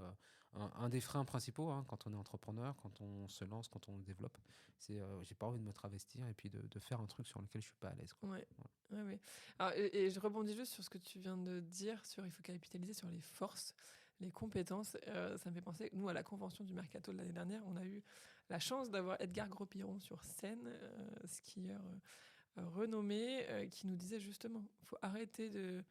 un des freins principaux hein, quand on est entrepreneur, quand on se lance, quand on développe. C'est j'ai pas envie de me travestir et puis de faire un truc sur lequel je suis pas à l'aise, quoi. Ouais. Voilà. Ouais. Alors, et je rebondis juste sur ce que tu viens de dire, sur il faut capitaliser sur les forces, les compétences. Ça me fait penser, nous, à la convention du Mercato de l'année dernière, on a eu la chance d'avoir Edgar Gros-Piron sur scène, skieur renommé, qui nous disait justement, il faut arrêter de...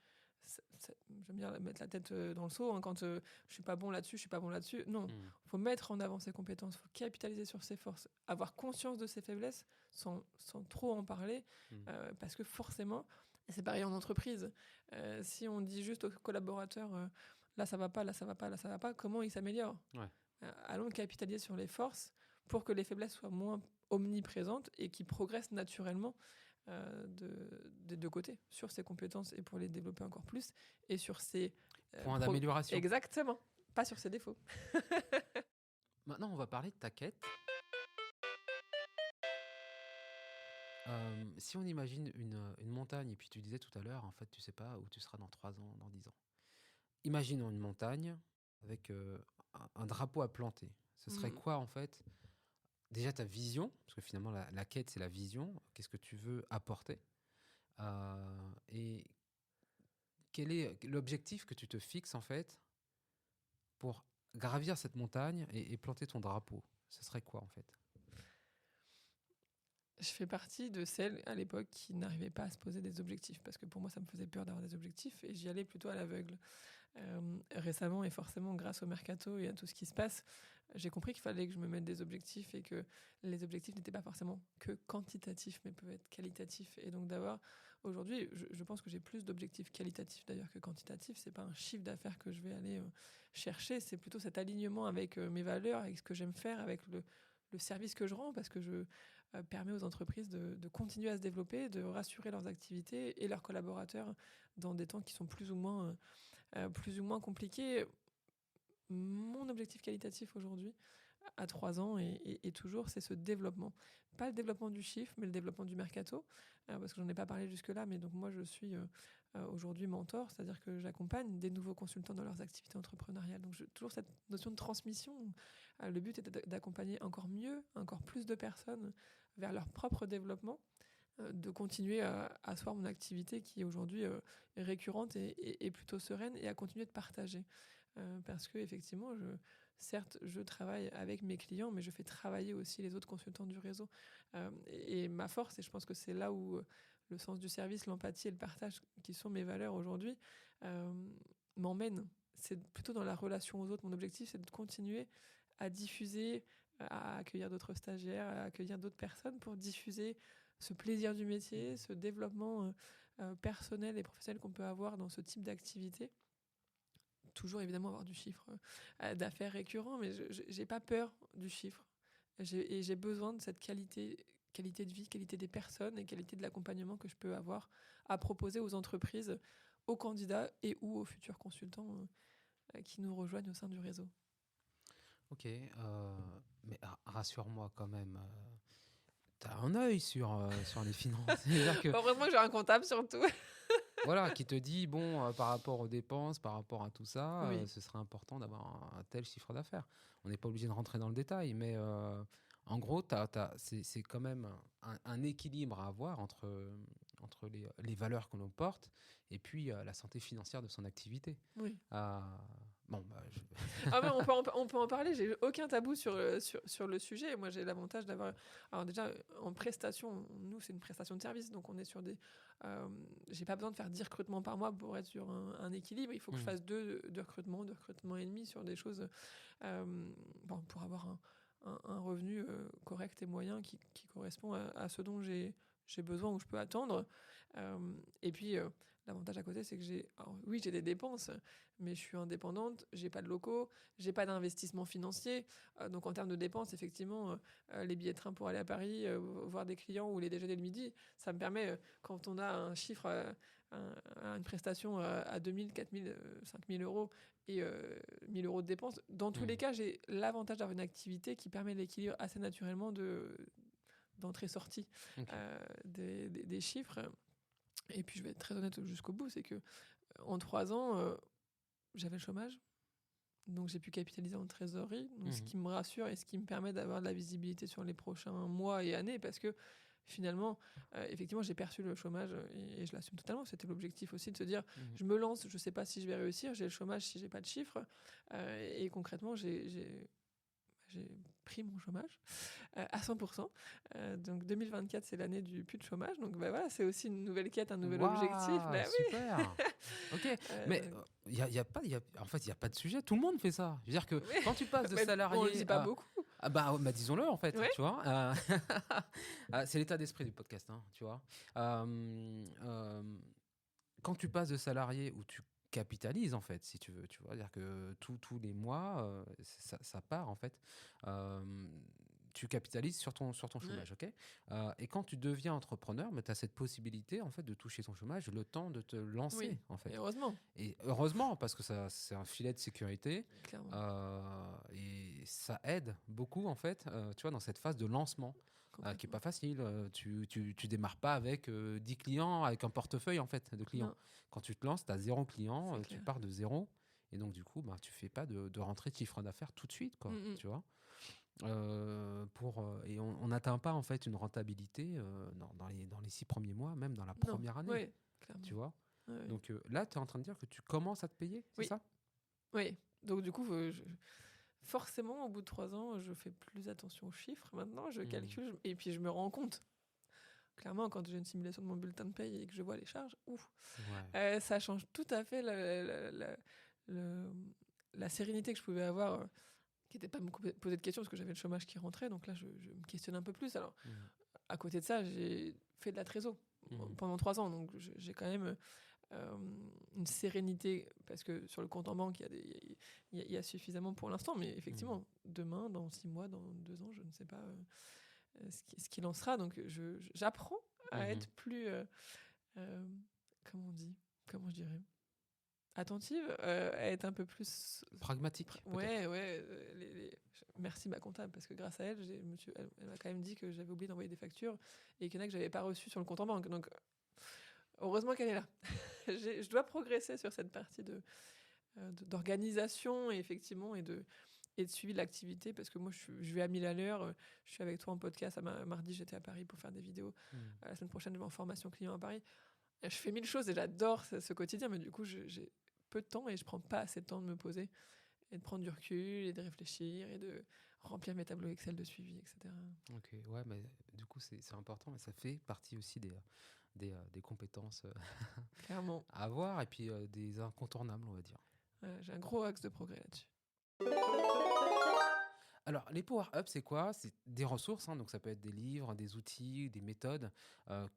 J'aime bien mettre la tête dans le seau, hein, quand je suis pas bon là-dessus, je suis pas bon là-dessus. Non, faut mettre en avant ses compétences, faut capitaliser sur ses forces, avoir conscience de ses faiblesses sans trop en parler, parce que forcément, et c'est pareil en entreprise, si on dit juste aux collaborateurs là ça va pas, là ça va pas, là ça va pas, comment ils s'améliorent? Allons capitaliser sur les forces pour que les faiblesses soient moins omniprésentes et qu'ils progressent naturellement des deux côtés, sur ses compétences et pour les développer encore plus, et sur ses points d'amélioration. Exactement, pas sur ses défauts. Maintenant, on va parler de ta quête. Si on imagine une montagne, et puis tu disais tout à l'heure, en fait, tu sais pas où tu seras dans 3 ans, dans 10 ans. Imaginons une montagne avec un drapeau à planter. Ce serait quoi, en fait? Déjà, ta vision, parce que finalement, la quête, c'est la vision. Qu'est-ce que tu veux apporter? Et quel est l'objectif que tu te fixes, en fait, pour gravir cette montagne et planter ton drapeau? Ce serait quoi, en fait? Je fais partie de celles, à l'époque, qui n'arrivaient pas à se poser des objectifs, parce que pour moi, ça me faisait peur d'avoir des objectifs, et j'y allais plutôt à l'aveugle. Récemment, et forcément grâce au Mercato et à tout ce qui se passe, j'ai compris qu'il fallait que je me mette des objectifs, et que les objectifs n'étaient pas forcément que quantitatifs, mais peuvent être qualitatifs. Et donc d'avoir, aujourd'hui, je pense que j'ai plus d'objectifs qualitatifs d'ailleurs que quantitatifs. C'est pas un chiffre d'affaires que je vais aller chercher, c'est plutôt cet alignement avec mes valeurs, avec ce que j'aime faire, avec le service que je rends, parce que je permets aux entreprises de continuer à se développer, de rassurer leurs activités et leurs collaborateurs dans des temps qui sont plus ou moins compliqués. Mon objectif qualitatif aujourd'hui, à 3 ans et toujours, c'est ce développement. Pas le développement du chiffre, mais le développement du mercato, parce que j'en ai pas parlé jusque-là, mais donc moi je suis aujourd'hui mentor, c'est-à-dire que j'accompagne des nouveaux consultants dans leurs activités entrepreneuriales. Donc toujours cette notion de transmission. Le but est d'accompagner encore mieux, encore plus de personnes vers leur propre développement, de continuer à asseoir mon activité qui est aujourd'hui récurrente et plutôt sereine, et à continuer de partager. Parce que effectivement, certes, je travaille avec mes clients, mais je fais travailler aussi les autres consultants du réseau. Et ma force, et je pense que c'est là où le sens du service, l'empathie et le partage, qui sont mes valeurs aujourd'hui, m'emmènent. C'est plutôt dans la relation aux autres. Mon objectif, c'est de continuer à diffuser, à accueillir d'autres stagiaires, à accueillir d'autres personnes pour diffuser ce plaisir du métier, ce développement personnel et professionnel qu'on peut avoir dans ce type d'activité. Toujours évidemment avoir du chiffre d'affaires récurrent, mais j'ai pas peur du chiffre. Et j'ai besoin de cette qualité qualité de vie, qualité des personnes et qualité de l'accompagnement que je peux avoir à proposer aux entreprises, aux candidats et ou aux futurs consultants qui nous rejoignent au sein du réseau. Ok, mais rassure-moi quand même. T'as un œil sur les finances. C'est-à-dire que, Heureusement que j'ai un comptable surtout. voilà, qui te dit, bon, par rapport aux dépenses, par rapport à tout ça, Oui. ce serait important d'avoir un tel chiffre d'affaires. On n'est pas obligé de rentrer dans le détail, mais en gros, c'est quand même un équilibre à avoir entre les valeurs que l'on porte et puis la santé financière de son activité. Oui. Bon, Ah, mais on peut en parler, j'ai aucun tabou sur le sujet. Moi, j'ai l'avantage d'avoir... Alors déjà, en prestation, nous, c'est une prestation de service, donc on est sur des... j'ai pas besoin de faire 10 recrutements par mois pour être sur un équilibre. Il faut que je fasse deux recrutements et demi sur des choses pour avoir un revenu correct et moyen qui correspond à ce dont j'ai besoin ou je peux attendre. Et puis... l'avantage à côté, c'est que j'ai des dépenses, mais je suis indépendante, j'ai pas de locaux, j'ai pas d'investissement financier. Donc en termes de dépenses, effectivement, les billets de train pour aller à Paris, voir des clients ou les déjeuners le midi, ça me permet, quand on a un chiffre, une prestation à 2 000, 4 000, 5 000 euros et 1 000 euros de dépenses, dans tous les cas, j'ai l'avantage d'avoir une activité qui permet l'équilibre assez naturellement d'entrée-sortie des chiffres. Et puis je vais être très honnête jusqu'au bout, c'est que en 3 ans, j'avais le chômage, donc j'ai pu capitaliser en trésorerie, donc ce qui me rassure et ce qui me permet d'avoir de la visibilité sur les prochains mois et années, parce que finalement, effectivement, j'ai perçu le chômage et je l'assume totalement. C'était l'objectif aussi de se dire, je me lance, je sais pas si je vais réussir, j'ai le chômage si j'ai pas de chiffres, et concrètement, j'ai pris mon chômage à 100%. Donc 2024, c'est l'année du plus de chômage. Donc voilà, c'est aussi une nouvelle quête, un nouvel objectif. Bah, super. Ok, mais en fait, il n'y a pas de sujet. Tout le monde fait ça. Je veux dire que quand tu passes de salarié... On le dit pas beaucoup. Disons-le en fait, Ouais. tu vois. C'est l'état d'esprit du podcast, hein, tu vois. Quand tu passes de salarié où tu capitalises en fait, si tu veux, tu vois, dire que tous les mois, ça part en fait. Tu capitalises sur ton chômage, ok. Et quand tu deviens entrepreneur, tu as cette possibilité en fait de toucher ton chômage le temps de te lancer en fait. Et heureusement parce que ça c'est un filet de sécurité. Clairement. Et ça aide beaucoup en fait, tu vois, dans cette phase de lancement. Qui est pas facile. Tu démarres pas avec 10 clients, avec un portefeuille en fait de clients. Non. Quand tu te lances, tu as 0 client, tu clair. pars de 0 et donc du coup, tu fais pas de rentrée de chiffre d'affaires tout de suite, quoi. Tu vois. Et on n'atteint pas en fait une rentabilité dans les 6 premiers mois, même dans la première année. Oui, clairement. Tu vois. Ouais. Donc là, tu es en train de dire que tu commences à te payer, c'est ça? Oui. Donc du coup, forcément, au bout de 3 ans, je fais plus attention aux chiffres. Maintenant, je calcule et puis je me rends compte. Clairement, quand j'ai une simulation de mon bulletin de paye et que je vois les charges, ça change tout à fait la sérénité que je pouvais avoir, qui n'était pas me poser de questions parce que j'avais le chômage qui rentrait. Donc là, je me questionne un peu plus. Alors, à côté de ça, j'ai fait de la trésor pendant 3 ans. Donc j'ai quand même une sérénité parce que sur le compte en banque, il y a suffisamment pour l'instant. Mais effectivement, demain, dans 6 mois, dans 2 ans, je ne sais pas ce qu'il en sera. Donc j'apprends à être plus, comment je dirais, attentive, à être un peu plus pragmatique. Merci ma comptable parce que grâce à elle, elle m'a quand même dit que j'avais oublié d'envoyer des factures et qu'il y en a que j'avais pas reçues sur le compte en banque. Donc heureusement qu'elle est là. Je dois progresser sur cette partie d'organisation et effectivement et de suivi de l'activité parce que moi je vais à 1000 à l'heure. Je suis avec toi en podcast. Mardi j'étais à Paris pour faire des vidéos. La semaine prochaine je vais en formation client à Paris. Je fais 1000 choses et j'adore ce quotidien, mais du coup j'ai peu de temps et je prends pas assez de temps de me poser et de prendre du recul et de réfléchir et de remplir mes tableaux Excel de suivi, etc. Ok, ouais, mais du coup c'est important, mais ça fait partie aussi des compétences clairement à avoir et puis des incontournables, on va dire. J'ai un gros axe de progrès là-dessus. Alors, les power-ups, c'est quoi? C'est des ressources, hein, donc ça peut être des livres, des outils, des méthodes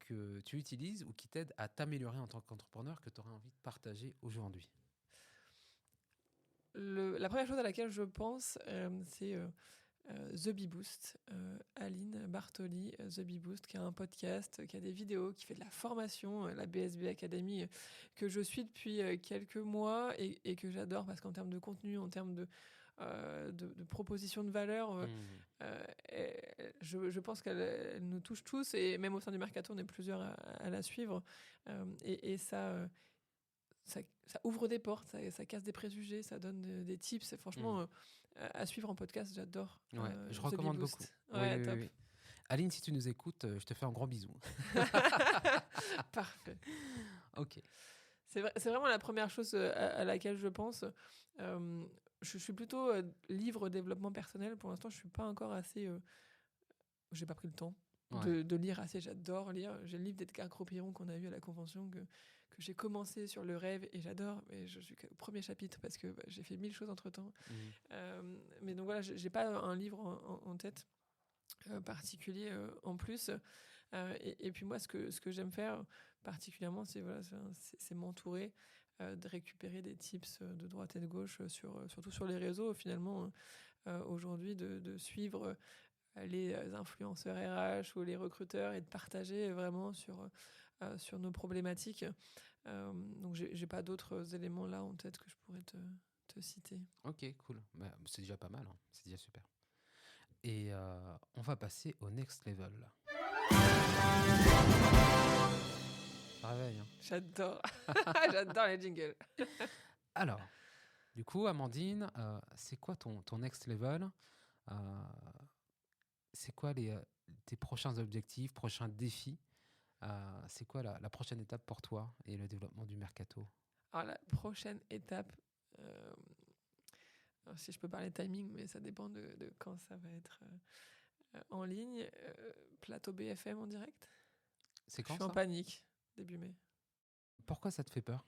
que tu utilises ou qui t'aident à t'améliorer en tant qu'entrepreneur que tu aurais envie de partager aujourd'hui. La première chose à laquelle je pense, c'est The Bee Boost, Aline Bartoli, The Bee Boost, qui a un podcast, qui a des vidéos, qui fait de la formation, la BSB Academy, que je suis depuis quelques mois et que j'adore parce qu'en termes de contenu, en termes de propositions de valeur, je pense qu'elle nous touche tous et même au sein du Mercato, on est plusieurs à la suivre. Et ça, ça ouvre des portes, ça casse des préjugés, ça donne des tips. Franchement, à suivre en podcast, j'adore. Ouais, je The recommande Bee Boost. beaucoup. Ouais, Oui, top. oui, oui. Aline, si tu nous écoutes, je te fais un gros bisou. Parfait. Ok. C'est vraiment la première chose à laquelle je pense. Je suis plutôt livre développement personnel. Pour l'instant, je suis pas encore assez. J'ai pas pris le temps de lire assez. J'adore lire. J'ai le livre d'Edgar Cropillon qu'on a vu à la convention que j'ai commencé sur le rêve et j'adore. Mais je suis au premier chapitre parce que j'ai fait 1000 choses entre temps. Mais donc voilà, j'ai pas un livre en tête particulier en plus. Et puis moi, ce que j'aime faire particulièrement, c'est m'entourer, de récupérer des tips de droite et de gauche, surtout sur les réseaux, finalement, aujourd'hui, de suivre les influenceurs RH ou les recruteurs et de partager vraiment sur nos problématiques. Donc, j'ai pas d'autres éléments là en tête que je pourrais te citer. Ok, cool. Bah, c'est déjà pas mal, hein. C'est déjà super. Et on va passer au next level. Ça réveille, hein. J'adore. J'adore les jingles. Alors, du coup, Amandine, c'est quoi ton next level? C'est quoi tes prochains objectifs, prochains défis? C'est quoi la prochaine étape pour toi et le développement du Mercato? Alors, la prochaine étape, alors si je peux parler timing, mais ça dépend de quand ça va être en ligne. Plateau BFM en direct. C'est Je quand suis en ça? panique, début mai. Pourquoi ça te fait peur?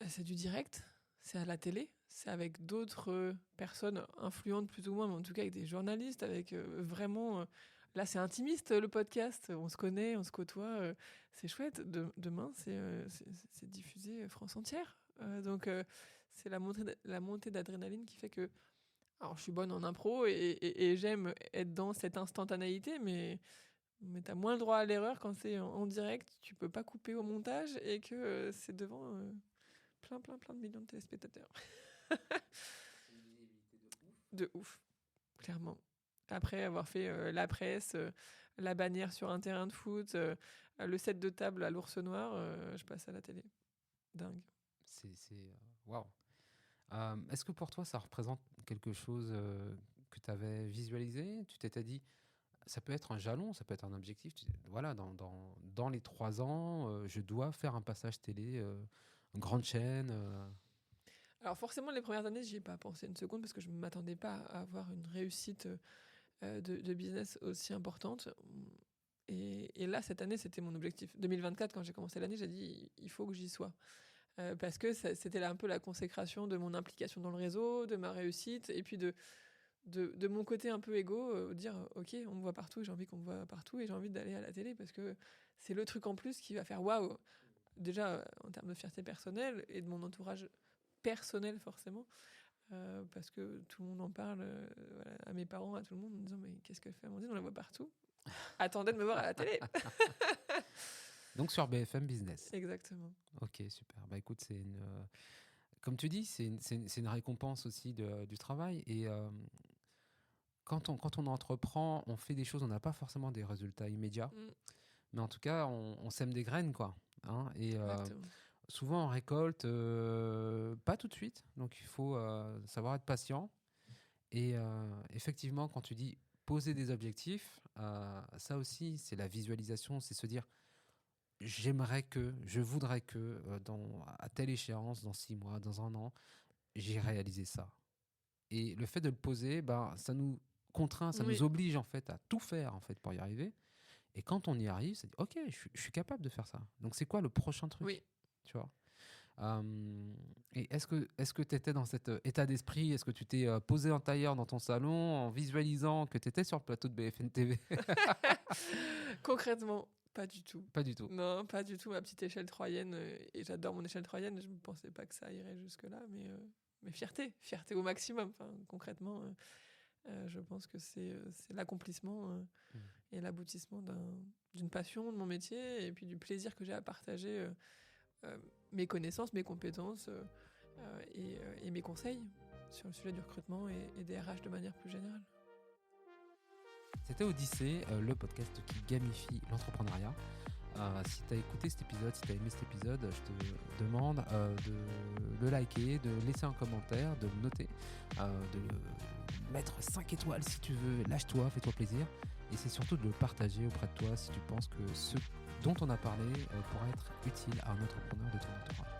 C'est du direct, c'est à la télé, c'est avec d'autres personnes influentes plus ou moins, mais en tout cas avec des journalistes, avec vraiment... là, c'est intimiste le podcast, on se connaît, on se côtoie, c'est chouette. Demain, c'est diffusé France entière. Donc, c'est la montée d'adrénaline qui fait que... Alors, je suis bonne en impro et j'aime être dans cette instantanéité, mais tu as moins le droit à l'erreur quand c'est en direct, tu peux pas couper au montage et que c'est devant... plein de millions de téléspectateurs. De ouf, clairement. Après avoir fait la presse, la bannière sur un terrain de foot, le set de table à l'Ours Noir, je passe à la télé. Dingue. Waouh. Est-ce que pour toi, ça représente quelque chose que tu avais visualisé? Tu t'étais dit, ça peut être un jalon, ça peut être un objectif. Voilà, dans les 3 ans, je dois faire un passage télé, une grande chaîne. Alors forcément, les premières années, j'y ai pas pensé une seconde parce que je ne m'attendais pas à avoir une réussite de business aussi importante. Et là, cette année, c'était mon objectif. 2024, quand j'ai commencé l'année, j'ai dit, il faut que j'y sois. Parce que c'était un peu la consécration de mon implication dans le réseau, de ma réussite, et puis de mon côté un peu égo, dire ok, on me voit partout, j'ai envie qu'on me voit partout, et j'ai envie d'aller à la télé parce que c'est le truc en plus qui va faire waouh. Déjà, en termes de fierté personnelle et de mon entourage personnel, forcément, parce que tout le monde en parle, voilà, à mes parents, à tout le monde, en disant mais qu'est-ce qu'elle fait Amandine, on la voit partout. Attendez de me voir à la télé. Donc sur BFM Business. Exactement. Ok, super. Bah écoute, comme tu dis, c'est une récompense aussi du travail. Et quand on entreprend, on fait des choses, on n'a pas forcément des résultats immédiats. Mais en tout cas, on sème des graines, quoi. Hein, et souvent, on récolte pas tout de suite. Donc, il faut savoir être patient. Et effectivement, quand tu dis poser des objectifs, ça aussi, c'est la visualisation. C'est se dire, je voudrais que à telle échéance, dans 6 mois, dans 1 an, j'ai réalisé ça. Et le fait de le poser, ben, ça nous contraint, ça nous oblige en fait à tout faire en fait pour y arriver. Et quand on y arrive, c'est ok, je suis capable de faire ça. Donc c'est quoi le prochain truc? Oui. Tu vois. Et est-ce que tu étais dans cet état d'esprit? Est-ce que tu t'es posé en tailleur dans ton salon en visualisant que tu étais sur le plateau de BFM TV? Concrètement, pas du tout. Pas du tout. Non, pas du tout. Ma petite échelle troyenne, et j'adore mon échelle troyenne, je ne pensais pas que ça irait jusque-là, mais fierté au maximum. Enfin, concrètement, Je pense que c'est l'accomplissement et l'aboutissement d'une passion de mon métier et puis du plaisir que j'ai à partager mes connaissances, mes compétences et mes conseils sur le sujet du recrutement et des RH de manière plus générale. C'était Odyssée, le podcast qui gamifie l'entrepreneuriat. Si tu as écouté cet épisode, si tu as aimé cet épisode, je te demande de le liker, de laisser un commentaire, de le noter, de mettre 5 étoiles si tu veux, lâche-toi, fais-toi plaisir. Et c'est surtout de le partager auprès de toi si tu penses que ce dont on a parlé pourra être utile à un entrepreneur de ton entourage.